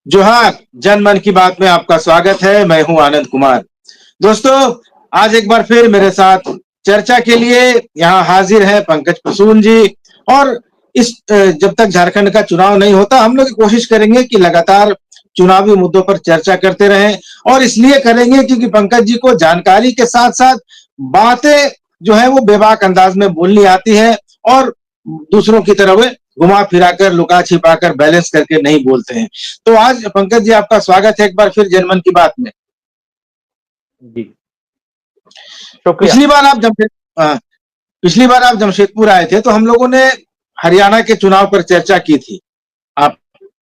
जोहार। जन मन की बात में आपका स्वागत है। मैं हूं आनंद कुमार। दोस्तों, आज एक बार फिर मेरे साथ चर्चा के लिए यहाँ हाजिर है पंकज प्रसून जी। और जब तक झारखंड का चुनाव नहीं होता, हम लोग कोशिश करेंगे कि लगातार चुनावी मुद्दों पर चर्चा करते रहें। और इसलिए करेंगे क्योंकि पंकज जी को जानकारी के साथ साथ बातें जो है वो बेबाक अंदाज में बोलनी आती है, और दूसरों की तरह वे घुमा फिराकर, लुका छिपाकर, बैलेंस करके नहीं बोलते हैं। तो आज पंकज जी, आपका स्वागत है एक बार फिर जनमन की बात में। जी, शुक्रिया। पिछली बार आप जमशेद पिछली बार आप जमशेदपुर आए थे तो हम लोगों ने हरियाणा के चुनाव पर चर्चा की थी। आप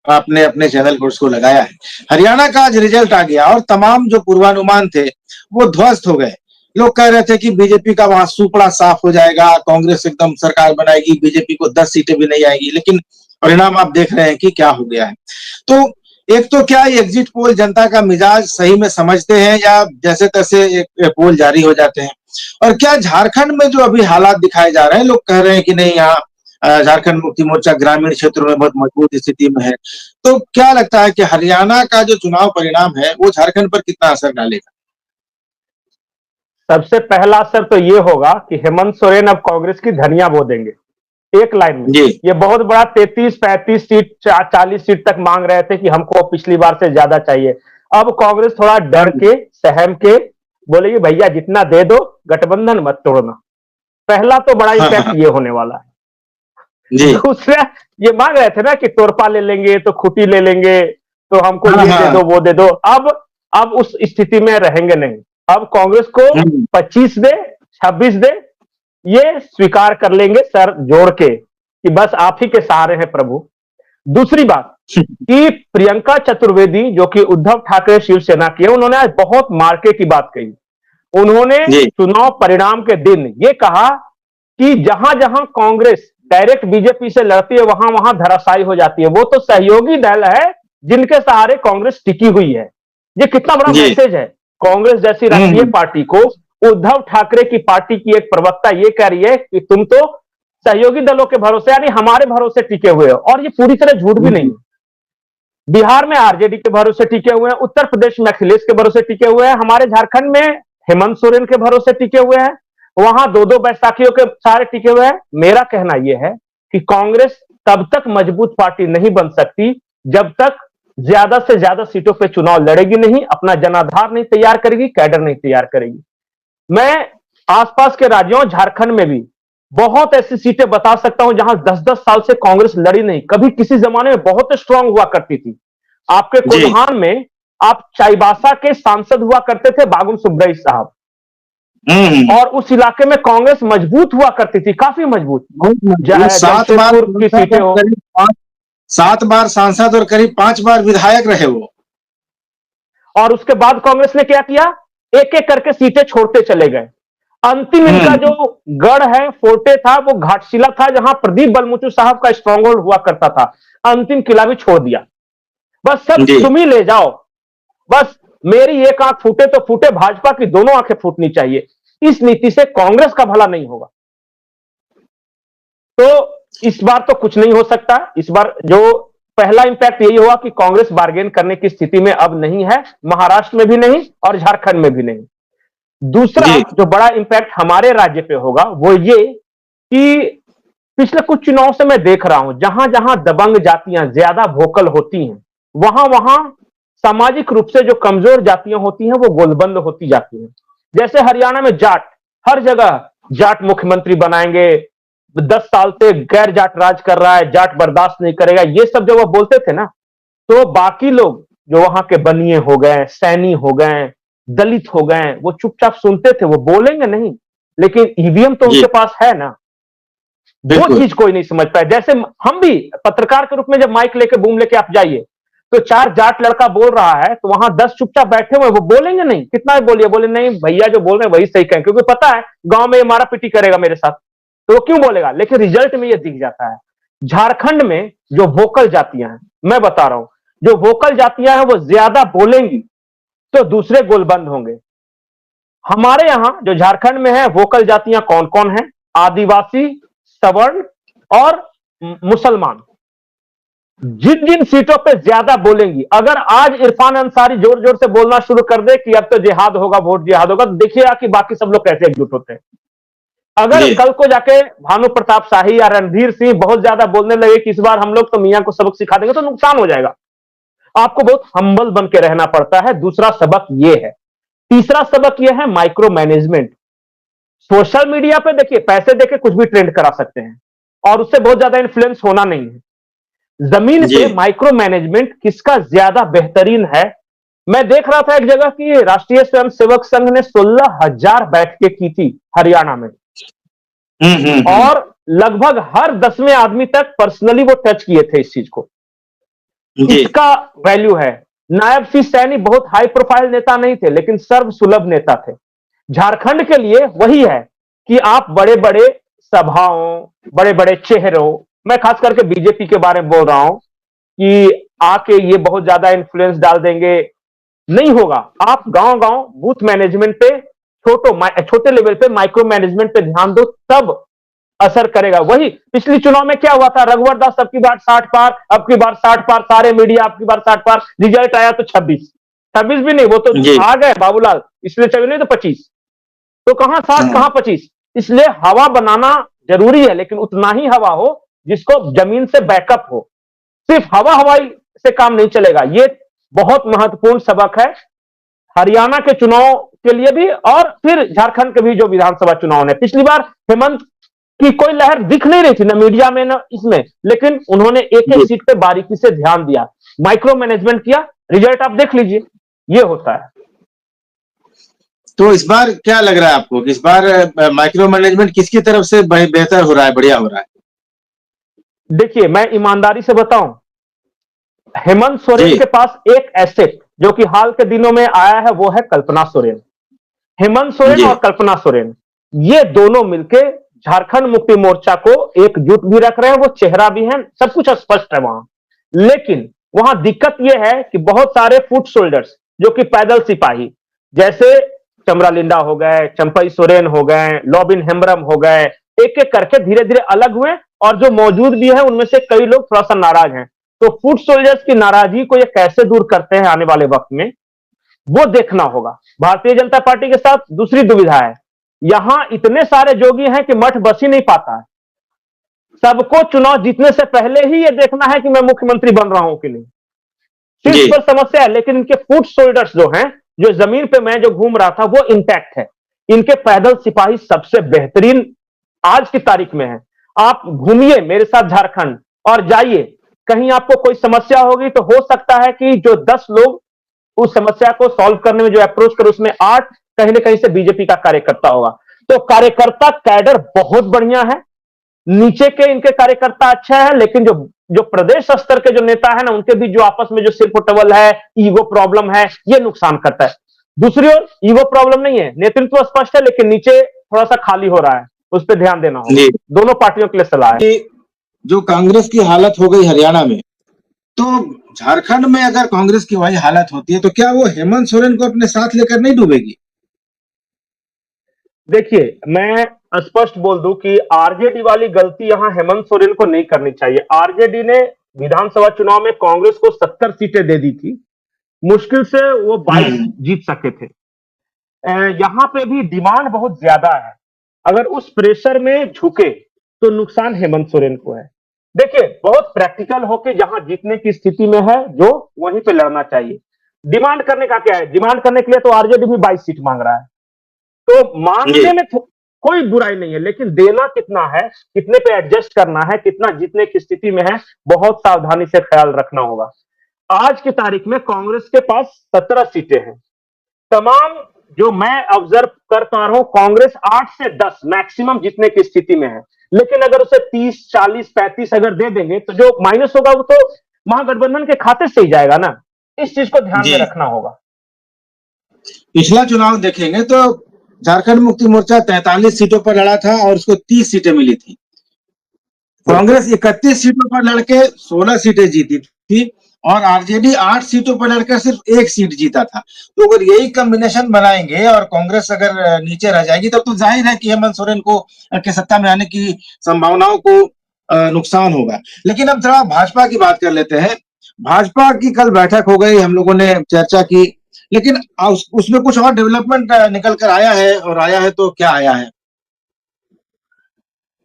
आपने अपने चैनल पर उसको लगाया है। हरियाणा का आज रिजल्ट आ गया और तमाम जो पूर्वानुमान थे वो ध्वस्त हो गए। लोग कह रहे थे कि बीजेपी का वहां सुपड़ा साफ हो जाएगा, कांग्रेस एकदम सरकार बनाएगी, बीजेपी को 10 सीटें भी नहीं आएगी। लेकिन परिणाम आप देख रहे हैं कि क्या हो गया है। तो एक तो क्या एग्जिट पोल जनता का मिजाज सही में समझते हैं, या जैसे तैसे एक पोल जारी हो जाते हैं? और क्या झारखंड में जो अभी हालात दिखाए जा रहे हैं, लोग कह रहे हैं कि नहीं, यहाँ झारखंड मुक्ति मोर्चा ग्रामीण क्षेत्रों में बहुत मजबूत स्थिति में है। तो क्या लगता है कि हरियाणा का जो चुनाव परिणाम है वो झारखंड पर कितना असर डालेगा? सबसे पहला असर तो ये होगा कि हेमंत सोरेन अब कांग्रेस की धनिया बो देंगे एक लाइन में। ये बहुत बड़ा 33-35 सीट 40 सीट तक मांग रहे थे कि हमको पिछली बार से ज्यादा चाहिए। अब कांग्रेस थोड़ा डर के, सहम के बोलेगी भैया जितना दे दो, गठबंधन मत तोड़ना। पहला तो बड़ा इम्पैक्ट ये होने वाला है। दूसरा, ये मांग रहे थे ना कि तोरपा ले लेंगे तो खुटी ले लेंगे, तो हमको ये दे दो वो दे दो। अब उस स्थिति में रहेंगे नहीं। अब कांग्रेस को 25 दे, 26 दे, ये स्वीकार कर लेंगे सर जोड़ के कि बस आप ही के सहारे हैं प्रभु। दूसरी बात कि प्रियंका चतुर्वेदी जो कि उद्धव ठाकरे शिवसेना की है, उन्होंने आज बहुत मार्के की बात कही। उन्होंने चुनाव परिणाम के दिन ये कहा कि जहां जहां कांग्रेस डायरेक्ट बीजेपी से लड़ती है वहां वहां धराशायी हो जाती है। वो तो सहयोगी दल है जिनके सहारे कांग्रेस टिकी हुई है। ये कितना बड़ा मैसेज है। कांग्रेस जैसी राष्ट्रीय पार्टी को उद्धव ठाकरे की पार्टी की एक प्रवक्ता ये कह रही है कि तुम तो सहयोगी दलों के भरोसे, यानी हमारे भरोसे टिके हुए हो। और ये पूरी तरह झूठ भी नहीं है। बिहार में आरजेडी के भरोसे टिके हुए हैं, उत्तर प्रदेश में अखिलेश के भरोसे टिके हुए हैं, हमारे झारखंड में हेमंत सोरेन के भरोसे टिके हुए हैं, वहां दो दो बैसाखियों के सारे टिके हुए हैं। मेरा कहना यह है कि कांग्रेस तब तक मजबूत पार्टी नहीं बन सकती जब तक ज्यादा से ज्यादा सीटों पे चुनाव लड़ेगी नहीं, अपना जनाधार नहीं तैयार करेगी, कैडर नहीं तैयार करेगी। मैं आसपास के राज्यों झारखंड में भी बहुत ऐसी सीटें बता सकता हूं जहां 10-10 साल से कांग्रेस लड़ी नहीं। कभी किसी जमाने में बहुत स्ट्रांग हुआ करती थी। आपके कोल्हान में आप चाईबासा के सांसद हुआ करते थे बागुन सुब्रई साहब, और उस इलाके में कांग्रेस मजबूत हुआ करती थी, काफी मजबूत। 7 बार की सीटें हो, 7 बार सांसद और करीब 5 बार विधायक रहे वो। और उसके बाद कांग्रेस ने क्या किया, एक एक करके सीटें छोड़ते चले गए। अंतिम इनका जो गढ़ है, फोर्टे था, वो घाटशिला था जहां प्रदीप बलमुचु साहब का स्ट्रांग होल्ड हुआ करता था। अंतिम किला भी छोड़ दिया। बस सब तुम ही ले जाओ, बस मेरी एक आंख फूटे तो फूटे, भाजपा की दोनों आंखें फूटनी चाहिए। इस नीति से कांग्रेस का भला नहीं होगा। तो इस बार तो कुछ नहीं हो सकता। इस बार जो पहला इंपैक्ट यही हुआ कि कांग्रेस बार्गेन करने की स्थिति में अब नहीं है, महाराष्ट्र में भी नहीं और झारखंड में भी नहीं। दूसरा जो बड़ा इंपैक्ट हमारे राज्य पे होगा वो ये कि पिछले कुछ चुनाव से मैं देख रहा हूं, जहां जहां दबंग जातियां ज्यादा वोकल होती हैं, वहां वहां सामाजिक रूप से जो कमजोर जातियां होती हैं वो गोलबंद होती जाती हैं। जैसे हरियाणा में जाट, हर जगह जाट मुख्यमंत्री बनाएंगे, 10 साल से गैर जाट राज कर रहा है, जाट बर्दाश्त नहीं करेगा, ये सब जब वो बोलते थे ना, तो बाकी लोग जो वहां के बनिए हो गए, सैनी हो गए, दलित हो गए, वो चुपचाप सुनते थे, वो बोलेंगे नहीं, लेकिन ईवीएम तो उनके पास है ना। वो चीज कोई नहीं समझ पाया। जैसे हम भी पत्रकार के रूप में जब माइक लेके बूम लेके आप जाइए तो 4 जाट लड़का बोल रहा है तो वहां 10 चुपचाप बैठे हुए, वो बोलेंगे नहीं, कितना भी बोलिए, बोले नहीं भैया जो बोल रहे हैं वही सही कहें, क्योंकि पता है गांव में ये मारा पीटी करेगा मेरे साथ, तो वो क्यों बोलेगा। लेकिन रिजल्ट में ये दिख जाता है। झारखंड में जो वोकल जातियां हैं, मैं बता रहा हूं, जो वोकल जातियां हैं वो ज्यादा बोलेंगी तो दूसरे गोलबंद होंगे। हमारे यहां जो झारखंड में है वोकल जातियां कौन कौन है, आदिवासी, सवर्ण और मुसलमान। जिन जिन सीटों पे ज्यादा बोलेंगी, अगर आज इरफान अंसारी जोर जोर से बोलना शुरू कर दे कि अब तो जिहाद होगा, वोट जिहाद होगा, तो देखिएगा कि बाकी सब लोग कैसे एकजुट होते हैं। अगर कल को जाके भानु प्रताप शाही या रणधीर सिंह बहुत ज्यादा बोलने लगे कि इस बार हम लोग तो मियां को सबक सिखा देंगे, तो नुकसान हो जाएगा। आपको बहुत हम्बल बन के रहना पड़ता है। दूसरा सबक यह है। तीसरा सबक यह है माइक्रो मैनेजमेंट। सोशल मीडिया पे देखिए, पैसे देके कुछ भी ट्रेंड करा सकते हैं और उससे बहुत ज्यादा इन्फ्लुएंस होना नहीं है। जमीन पे माइक्रो मैनेजमेंट किसका ज्यादा बेहतरीन है। मैं देख रहा था एक जगह कि राष्ट्रीय स्वयंसेवक संघ ने 16,000 बैठकें की थी हरियाणा में, और लगभग हर 10वें आदमी तक पर्सनली वो टच किए थे इस चीज को। इसका वैल्यू है। नायब सिंह सैनी बहुत हाई प्रोफाइल नेता नहीं थे, लेकिन सर्वसुलभ नेता थे। झारखंड के लिए वही है कि आप बड़े बड़े सभाओं, बड़े बड़े चेहरों, मैं खास करके बीजेपी के बारे में बोल रहा हूं कि आके ये बहुत ज्यादा इन्फ्लुएंस डाल देंगे, नहीं होगा। आप गांव गांव बूथ मैनेजमेंट पे, छोटे लेवल पे माइक्रो मैनेजमेंट पे ध्यान दो, तब असर करेगा। वही पिछली चुनाव में क्या हुआ था, रघुवर दास अब की बार 60 पार, अब की बार 60 पार, सारे मीडिया अब की बार 60 पार, रिजल्ट आया तो 26 भी नहीं, वो तो आ गए बाबूलाल, इसलिए 24 नहीं तो 25, तो कहां 60 कहां 25। इसलिए हवा बनाना जरूरी है, लेकिन उतना ही हवा हो जिसको जमीन से बैकअप हो। सिर्फ हवा हवाई से काम नहीं चलेगा। ये बहुत महत्वपूर्ण सबक है हरियाणा के चुनाव के लिए भी, और फिर झारखंड के भी जो विधानसभा चुनाव ने। पिछली बार हेमंत की कोई लहर दिख नहीं रही थी, न मीडिया में न इसमें, लेकिन उन्होंने एक एक सीट पे बारीकी से ध्यान दिया, माइक्रो मैनेजमेंट किया, रिजल्ट आप देख लीजिए, ये होता है। तो इस बार क्या लग रहा है आपको कि इस बार माइक्रो मैनेजमेंट किसकी तरफ से बेहतर हो रहा है, बढ़िया हो रहा है? देखिए, मैं ईमानदारी से बताऊं, हेमंत सोरेन के पास एक एसेट जो कि हाल के दिनों में आया है, वो है कल्पना सोरेन। हेमंत सोरेन और कल्पना सोरेन, ये दोनों मिलके झारखंड मुक्ति मोर्चा को एकजुट भी रख रहे हैं, वो चेहरा भी है, सब कुछ स्पष्ट है वहां। लेकिन वहां दिक्कत यह है कि बहुत सारे फुट सोल्जर्स जो कि पैदल सिपाही, जैसे चमरा लिंडा हो गए, चंपई सोरेन हो गए, लॉबिन हेम्ब्रम हो गए, एक एक करके धीरे धीरे अलग हुए, और जो मौजूद भी है उनमें से कई लोग थोड़ा सा नाराज हैं। तो फुट सोल्जर्स की नाराजगी को ये कैसे दूर करते हैं आने वाले वक्त में, वो देखना होगा। भारतीय जनता पार्टी के साथ दूसरी दुविधा है, यहां इतने सारे जोगी हैं कि मठ बस ही नहीं पाता है। सबको चुनाव जीतने से पहले ही ये देखना है कि मैं मुख्यमंत्री बन रहा हूं कि नहीं, शीर्ष पर समस्या है। लेकिन इनके फुट सोल्जर्स जो हैं, जो जमीन पे मैं जो घूम रहा था, वो इंटैक्ट है। इनके पैदल सिपाही सबसे बेहतरीन आज की तारीख में है। आप घूमिए मेरे साथ झारखंड और जाइए, कहीं आपको कोई समस्या होगी तो हो सकता है कि जो 10 लोग उस समस्या को सॉल्व करने में जो अप्रोच करे, उसमें 8 कहीं ना कहीं से बीजेपी का कार्यकर्ता होगा। तो कार्यकर्ता कैडर बहुत बढ़िया है, नीचे के इनके कार्यकर्ता अच्छा है, लेकिन जो जो प्रदेश स्तर के जो नेता है ना, उनके बीच जो आपस में जो सिरपुटवल है, ईगो प्रॉब्लम है, ये नुकसान करता है। दूसरी ओर ईगो प्रॉब्लम नहीं है, नेतृत्व स्पष्ट है, लेकिन नीचे थोड़ा सा खाली हो रहा है, उस पर ध्यान देना होगा। दोनों पार्टियों के लिए सलाह है। जो कांग्रेस की हालत हो गई हरियाणा में, तो झारखंड में अगर कांग्रेस की वही हालत होती है, तो क्या वो हेमंत सोरेन को अपने साथ लेकर नहीं डूबेगी? देखिए, मैं स्पष्ट बोल दूं कि आरजेडी वाली गलती यहां हेमंत सोरेन को नहीं करनी चाहिए। आरजेडी ने विधानसभा चुनाव में कांग्रेस को 70 सीटें दे दी थी, मुश्किल से वो 22 जीत सके थे। यहां पे भी डिमांड बहुत ज्यादा है, अगर उस प्रेशर में झुके तो नुकसान हेमंत सोरेन को है। देखिए, बहुत प्रैक्टिकल होके जहां जीतने की स्थिति में है, जो वहीं पे लड़ना चाहिए। डिमांड करने का क्या है, डिमांड करने के लिए तो आरजेडी भी 22 सीट मांग रहा है, तो मांगने में कोई बुराई नहीं है, लेकिन देना कितना है, कितने पे एडजस्ट करना है, कितना जीतने की स्थिति में है, बहुत सावधानी से ख्याल रखना होगा। आज की तारीख में कांग्रेस के पास 17 सीटें हैं। तमाम जो मैं ऑब्जर्व कर पा रहा हूं, कांग्रेस 8 से 10 मैक्सिमम जीतने की स्थिति में है। लेकिन अगर उसे 30, 40, 35 अगर दे देंगे, तो जो माइनस होगा वो तो महागठबंधन के खाते से ही जाएगा ना। इस चीज को ध्यान में रखना होगा। पिछला चुनाव देखेंगे तो झारखंड मुक्ति मोर्चा 43 सीटों पर लड़ा था और उसको 30 सीटें मिली थी। कांग्रेस 31 सीटों पर लड़के 16 सीटें जीती थी और आरजेडी 8 सीटों पर लड़कर सिर्फ 1 सीट जीता था। तो अगर यही कॉम्बिनेशन बनाएंगे और कांग्रेस अगर नीचे रह जाएगी, तब तो जाहिर है कि हेमंत सोरेन को के सत्ता में आने की संभावनाओं को नुकसान होगा। लेकिन अब थोड़ा भाजपा की बात कर लेते हैं। भाजपा की कल बैठक हो गई, हम लोगों ने चर्चा की, लेकिन उसमें कुछ और डेवलपमेंट निकल कर आया है, और आया है तो क्या आया है?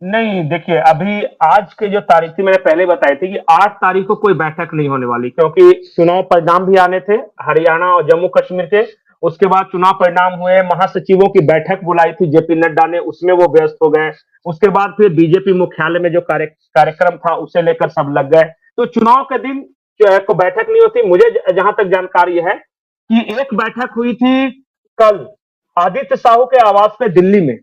नहीं, देखिए, अभी आज के जो तारीख थी मैंने पहले बताई थी कि 8 तारीख को कोई बैठक नहीं होने वाली, क्योंकि चुनाव परिणाम भी आने थे हरियाणा और जम्मू कश्मीर के। उसके बाद चुनाव परिणाम हुए, महासचिवों की बैठक बुलाई थी जेपी नड्डा ने, उसमें वो व्यस्त हो गए। उसके बाद फिर बीजेपी मुख्यालय में जो कार्यक्रम था उसे लेकर सब लग गए। तो चुनाव के दिन को बैठक नहीं होती। मुझे जहां तक जानकारी है कि एक बैठक हुई थी कल आदित्य साहू के आवास पे दिल्ली में।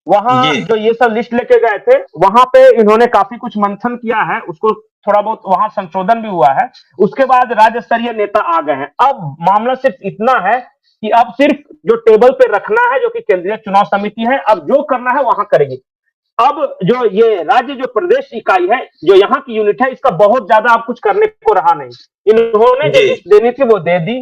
वहां जो ये सब लिस्ट लेके गए थे, वहां पे इन्होंने काफी कुछ मंथन किया है, उसको थोड़ा बहुत वहां संशोधन भी हुआ है। उसके बाद राज्य स्तरीय नेता आ गए हैं। अब मामला सिर्फ इतना है कि अब सिर्फ जो टेबल पे रखना है, जो कि केंद्रीय चुनाव समिति है, अब जो करना है वहां करेगी। अब जो ये राज्य जो प्रदेश इकाई है, जो यहाँ की यूनिट है, इसका बहुत ज्यादा अब कुछ करने को रहा नहीं। इन्होंने जो लिस्ट देनी थी वो दे दी।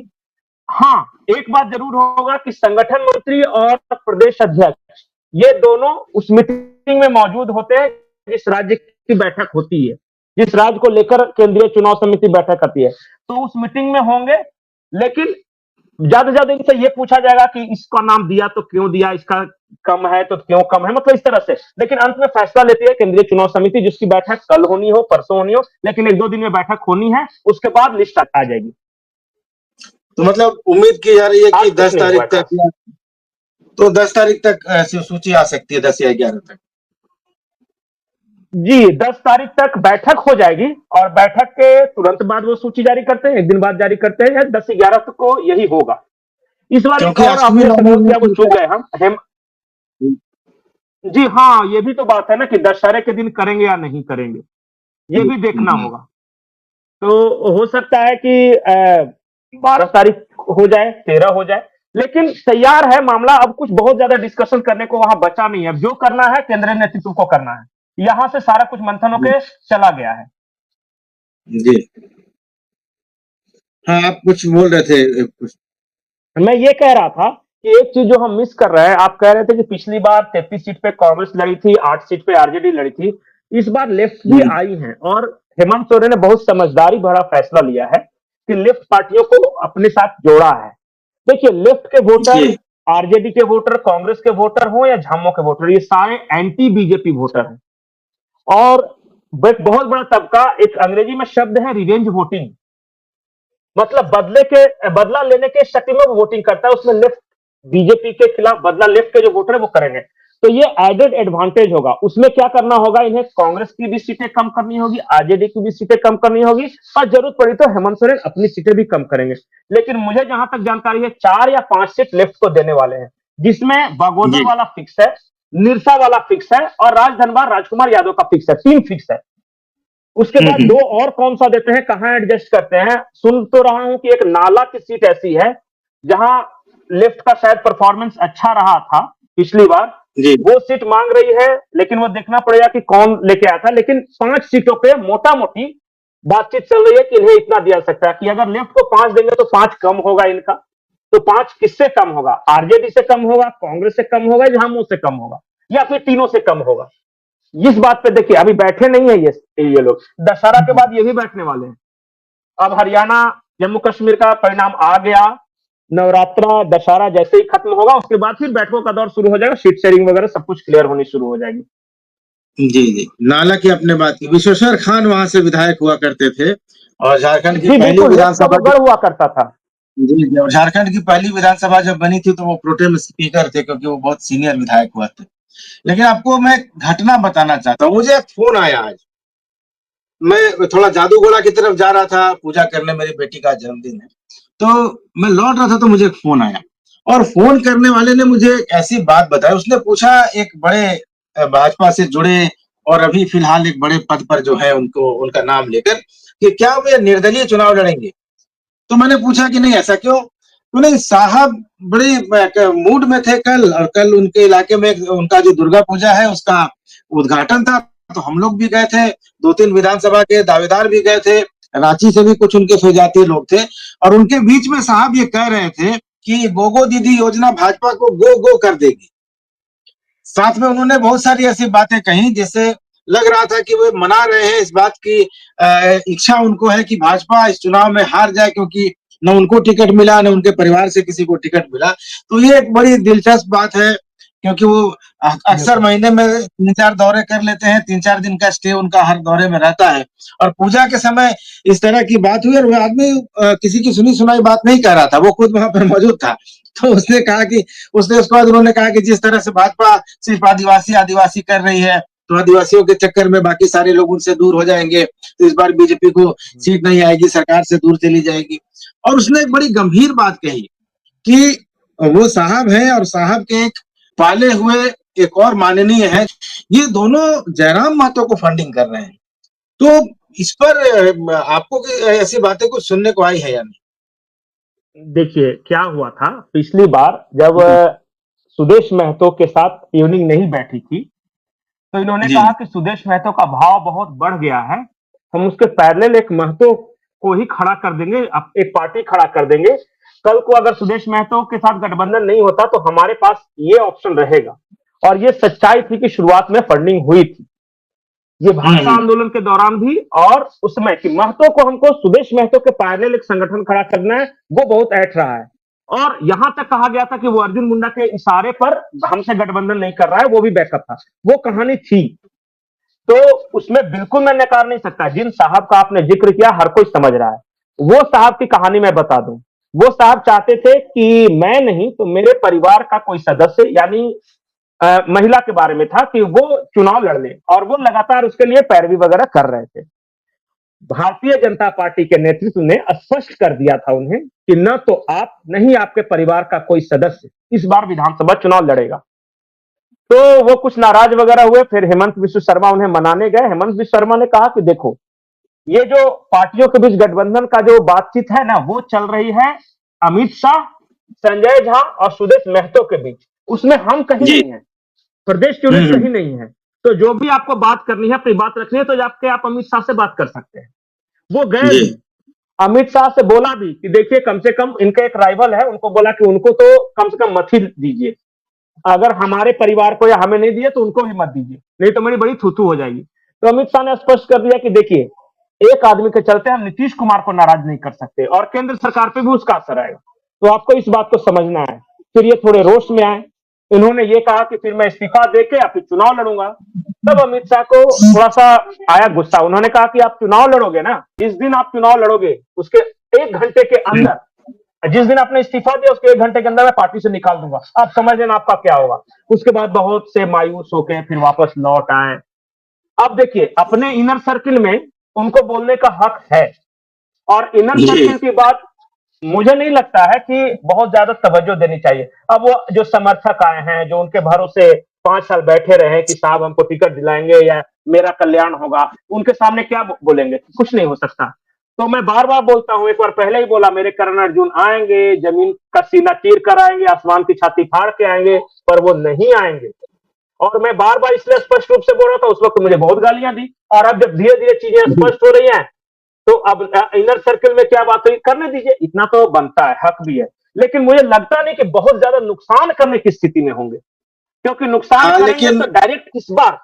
हाँ, एक बात जरूर होगा कि संगठन मंत्री और प्रदेश अध्यक्ष ये दोनों उस मीटिंग में मौजूद होते हैं जिस राज्य की बैठक होती है, जिस राज्य को लेकर केंद्रीय चुनाव समिति बैठक आती है, तो उस मीटिंग में होंगे। लेकिन ज्यादा से ज्यादा इनसे ये पूछा जाएगा कि इसका नाम दिया तो क्यों दिया, इसका कम है तो क्यों कम है, मतलब इस तरह से। लेकिन अंत में फैसला लेती है केंद्रीय चुनाव समिति, जिसकी बैठक कल होनी हो, परसों होनी हो, लेकिन 1-2 दिन में बैठक होनी है। उसके बाद लिस्ट आ जाएगी। तो मतलब उम्मीद की जा रही है कि 10 तारीख तक, तो 10 तारीख तक सूची आ सकती है, 10 या 11 तक। जी, 10 तारीख तक बैठक हो जाएगी, और बैठक के तुरंत बाद वो सूची जारी करते हैं, 1 दिन बाद जारी करते हैं, या 10-11 को यही होगा। इस बार एक और आपने सवाल किया, वो चूक गए हम। जी हाँ, ये भी तो बात है ना कि दशहरे के दिन करेंगे या नहीं करेंगे, ये भी देखना होगा। तो हो सकता है कि 12 तारीख हो जाए, 13 हो जाए, लेकिन तैयार है मामला। अब कुछ बहुत ज्यादा डिस्कशन करने को वहां बचा नहीं है। जो करना है केंद्रीय नेतृत्व को करना है, यहां से सारा कुछ मंथन होके चला गया है। जी हाँ, आप कुछ बोल रहे थे कुछ। मैं ये कह रहा था कि एक चीज जो हम मिस कर रहे हैं, आप कह रहे थे कि पिछली बार 33 सीट पे कांग्रेस लड़ी थी, 8 सीट पे आरजेडी लड़ी थी। इस बार लेफ्ट भी आई है, और हेमंत सोरेन ने बहुत समझदारी भरा फैसला लिया है कि लेफ्ट पार्टियों को अपने साथ जोड़ा है। देखिए, लेफ्ट के वोटर, आरजेडी के वोटर, कांग्रेस के वोटर हो या झामो के वोटर, ये सारे एंटी बीजेपी वोटर हैं। और एक बहुत बड़ा तबका, एक अंग्रेजी में शब्द है रिवेंज वोटिंग, मतलब बदला लेने के शक्ति में वो वोटिंग करता है। उसमें लेफ्ट बीजेपी के खिलाफ बदला लेफ्ट के जो वोटर है वो करेंगे। तो ये एडेड एडवांटेज होगा। उसमें क्या करना होगा, इन्हें कांग्रेस की भी सीटें कम करनी होगी, आरजेडी की भी सीटें कम करनी होगी, और जरूरत पड़ी तो हेमंत सोरेन अपनी सीटें भी कम करेंगे। लेकिन मुझे जहां तक जानकारी है, 4 या 5 सीट लेफ्ट को देने वाले हैं, जिसमें बागोदर वाला फिक्स है, निरसा वाला फिक्स है, और राजधनबाद राजकुमार यादव का फिक्स है। 3 फिक्स है। उसके बाद 2 और कौन सा देते हैं, कहां एडजस्ट करते हैं। सुन तो रहा हूं कि एक नाला की सीट ऐसी है जहां लेफ्ट का शायद परफॉर्मेंस अच्छा रहा था पिछली बार, वो सीट मांग रही है, लेकिन वो देखना पड़ेगा कि कौन लेके आया था। लेकिन 5 सीटों पे मोटा मोटी बातचीत चल रही है कि इन्हें इतना दिया सकता है कि अगर लेफ्ट को 5 देंगे तो 5 कम होगा इनका। तो 5 किससे कम होगा, आरजेडी से कम होगा, कांग्रेस से कम होगा, झामू से कम होगा, या फिर तीनों से कम होगा। इस बात पे देखिए, अभी बैठे नहीं है ये लोग, दशहरा के बाद ये भी बैठने वाले हैं। अब हरियाणा जम्मू कश्मीर का परिणाम आ गया, नवरात्रा दशहरा जैसे ही खत्म होगा, उसके बाद फिर बैठकों का दौर शुरू हो जाएगा, सीट शेयरिंग वगैरह सब कुछ क्लियर होनी शुरू हो जाएगी। जी जी, नाला की आपने बात की, विश्वेश्वर खान वहां से विधायक हुआ करते थे, और झारखंड की पहली विधानसभा हुआ करता था। जी, और झारखंड की पहली विधानसभा जब बनी थी तो वो प्रोटेम स्पीकर थे, क्योंकि वो बहुत सीनियर विधायक हुआ थे। लेकिन आपको मैं घटना बताना चाहता हूँ। मुझे एक फोन आया आज, मैं थोड़ा जादूगोड़ा की तरफ जा रहा था पूजा करने, मेरी बेटी का जन्मदिन है, तो मैं लौट रहा था तो मुझे एक फोन आया, और फोन करने वाले ने मुझे ऐसी बात बताई। उसने पूछा एक बड़े भाजपा से जुड़े और अभी फिलहाल एक बड़े पद पर जो है उनको, उनका नाम लेकर, कि क्या वे निर्दलीय चुनाव लड़ेंगे। तो मैंने पूछा कि नहीं, ऐसा क्यों? तो नहीं, साहब बड़े मूड में थे कल, और कल उनके इलाके में उनका जो दुर्गा पूजा है उसका उद्घाटन था, तो हम लोग भी गए थे, 2-3 विधानसभा के दावेदार भी गए थे, रांची से भी कुछ उनके स्वजातीय लोग थे, और उनके बीच में साहब ये कह रहे थे कि गोगो दीदी योजना भाजपा को गो गो कर देगी। साथ में उन्होंने बहुत सारी ऐसी बातें कही, जैसे लग रहा था कि वो मना रहे हैं, इस बात की इच्छा उनको है कि भाजपा इस चुनाव में हार जाए, क्योंकि न उनको टिकट मिला, न उनके परिवार से किसी को टिकट मिला। तो ये एक बड़ी दिलचस्प बात है, क्योंकि वो अक्सर महीने में 3-4 दौरे कर लेते हैं, 3-4 दिन का स्टे उनका हर दौरे में रहता है। और पूजा के समय इस तरह की बात हुई और वो आदमी किसी की सुनी सुनाई बात नहीं कर रहा था, वो खुद वहां पर मौजूद था। तो उसने कहा कि उसके बाद उन्होंने कहा कि जिस तरह से भाजपा सिर्फ आदिवासी आदिवासी कर रही है, तो आदिवासियों के चक्कर में बाकी सारे लोग उनसे दूर हो जाएंगे, तो इस बार बीजेपी को सीट नहीं आएगी, सरकार से दूर चली जाएगी। और उसने एक बड़ी गंभीर बात कही कि वो साहब हैं और साहब के एक पाले हुए एक और माननीय है, ये दोनों जयराम महतो को फंडिंग कर रहे हैं। तो इस पर आपको ऐसी बातें कुछ सुनने को आई है या नहीं? देखिए क्या हुआ था, पिछली बार जब सुदेश महतो के साथ इवनिंग नहीं बैठी थी, तो इन्होंने कहा कि सुदेश महतो का भाव बहुत बढ़ गया है, हम उसके पैरेलल एक महतो को ही खड़ा कर देंगे, एक पार्टी खड़ा कर देंगे। कल को अगर सुदेश महतो के साथ गठबंधन नहीं होता तो हमारे पास ये ऑप्शन रहेगा। और ये सच्चाई थी कि शुरुआत में फंडिंग हुई थी, ये भाषा आंदोलन के दौरान भी, और उसमें कि महतो को हमको सुदेश महतो के पैरेलल एक संगठन खड़ा करना है, वो बहुत ऐठ रहा है। और यहां तक कहा गया था कि वो अर्जुन मुंडा के इशारे पर हमसे गठबंधन नहीं कर रहा है, वो भी बैकअप था, वो कहानी थी। तो उसमें बिल्कुल मैं नकार नहीं सकता, जिन साहब का आपने जिक्र किया हर कोई समझ रहा है। वो साहब की कहानी मैं बता दूं, वो साहब चाहते थे कि मैं नहीं तो मेरे परिवार का कोई सदस्य, यानी महिला के बारे में था, कि वो चुनाव लड़ ले, और वो लगातार उसके लिए पैरवी वगैरह कर रहे थे। भारतीय जनता पार्टी के नेतृत्व ने स्पष्ट कर दिया था उन्हें कि न तो आप, नहीं आपके परिवार का कोई सदस्य इस बार विधानसभा चुनाव लड़ेगा। तो वो कुछ नाराज वगैरह हुए, फिर हेमंत बिस्व शर्मा उन्हें मनाने गए। हेमंत बिस्व शर्मा ने कहा कि देखो, ये जो पार्टियों के बीच गठबंधन का जो बातचीत है ना, वो चल रही है अमित शाह, संजय झा और सुदेश महतो के बीच, उसमें हम कहीं नहीं है, प्रदेश के बीच कहीं नहीं है। तो जो भी आपको बात करनी है, अपनी बात रखनी है, तो जाके आप अमित शाह से बात कर सकते हैं। वो गए भी, अमित शाह से बोला भी कि देखिए कम से कम इनके एक राइवल है, उनको बोला कि उनको तो कम से कम मत ही दीजिए, अगर हमारे परिवार को या हमें नहीं दिए तो उनको भी मत दीजिए, नहीं तो मेरी बड़ी थूथू हो जाएगी। तो अमित शाह ने स्पष्ट कर दिया कि देखिए, एक आदमी के चलते हम नीतीश कुमार को नाराज नहीं कर सकते, और केंद्र सरकार पे भी उसका असर आएगा, तो आपको इस बात को समझना है। फिर ये थोड़े रोष में आए, इन्होंने ये कहा कि फिर मैं इस्तीफा देके या फिर चुनाव लड़ूंगा। तब अमित शाह को थोड़ा सा आया गुस्सा, उन्होंने कहा कि आप चुनाव लड़ोगे ना, जिस दिन आप चुनाव लड़ोगे उसके 1 घंटे के अंदर, जिस दिन आपने इस्तीफा दिया उसके 1 घंटे के अंदर मैं पार्टी से निकाल दूंगा, आप समझ लेना आपका क्या होगा। उसके बाद बहुत से मायूस होकर फिर वापस लौट आए। अब देखिए, अपने इनर सर्किल में उनको बोलने का हक है, और इनर सर्किल की बात मुझे नहीं लगता है कि बहुत ज्यादा तवज्जो देनी चाहिए। अब वो जो समर्थक आए हैं, जो उनके भरोसे 5 साल बैठे रहे कि साहब हमको टिकट दिलाएंगे या मेरा कल्याण होगा, उनके सामने क्या बोलेंगे? कुछ नहीं हो सकता। तो मैं बार बार बोलता हूं, एक बार पहले ही बोला, मेरे करण अर्जुन आएंगे, जमीन का सीना चीर कर आएंगे, आसमान की छाती फाड़ के आएंगे, पर वो नहीं आएंगे। और मैं बार बार इसलिए स्पष्ट रूप से बोल रहा था, उस वक्त मुझे बहुत गालियां दी, और अब जब धीरे धीरे चीजें स्पष्ट हो रही हैं, तो अब इनर सर्कल में क्या बात हुई, करने दीजिए, इतना तो बनता है, हक भी है। लेकिन मुझे लगता नहीं कि बहुत ज्यादा नुकसान करने की स्थिति में होंगे, क्योंकि नुकसान करेंगे तो डायरेक्ट इस बार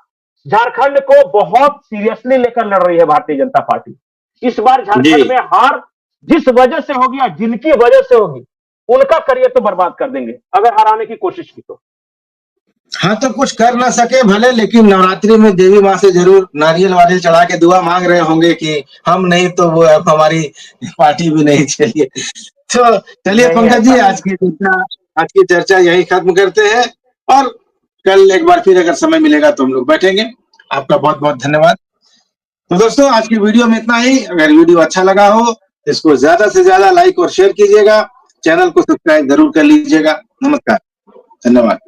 झारखंड को बहुत सीरियसली लेकर लड़ रही है भारतीय जनता पार्टी। इस बार झारखंड में हार जिस वजह से होगी या जिनकी वजह से होगी, उनका करियर तो बर्बाद कर देंगे अगर हराने की कोशिश की तो। हाँ, तो कुछ कर ना सके भले, लेकिन नवरात्रि में देवी माँ से जरूर नारियल वारियल चढ़ा के दुआ मांग रहे होंगे कि हम नहीं तो वो हमारी पार्टी भी नहीं। चलिए, तो चलिए पंकज जी, आज की चर्चा यही खत्म करते हैं, और कल एक बार फिर अगर समय मिलेगा तो हम लोग बैठेंगे। आपका बहुत बहुत धन्यवाद। तो दोस्तों, आज की वीडियो में इतना ही। अगर वीडियो अच्छा लगा हो तो इसको ज्यादा से ज्यादा लाइक और शेयर कीजिएगा, चैनल को सब्सक्राइब जरूर कर लीजिएगा। नमस्कार, धन्यवाद।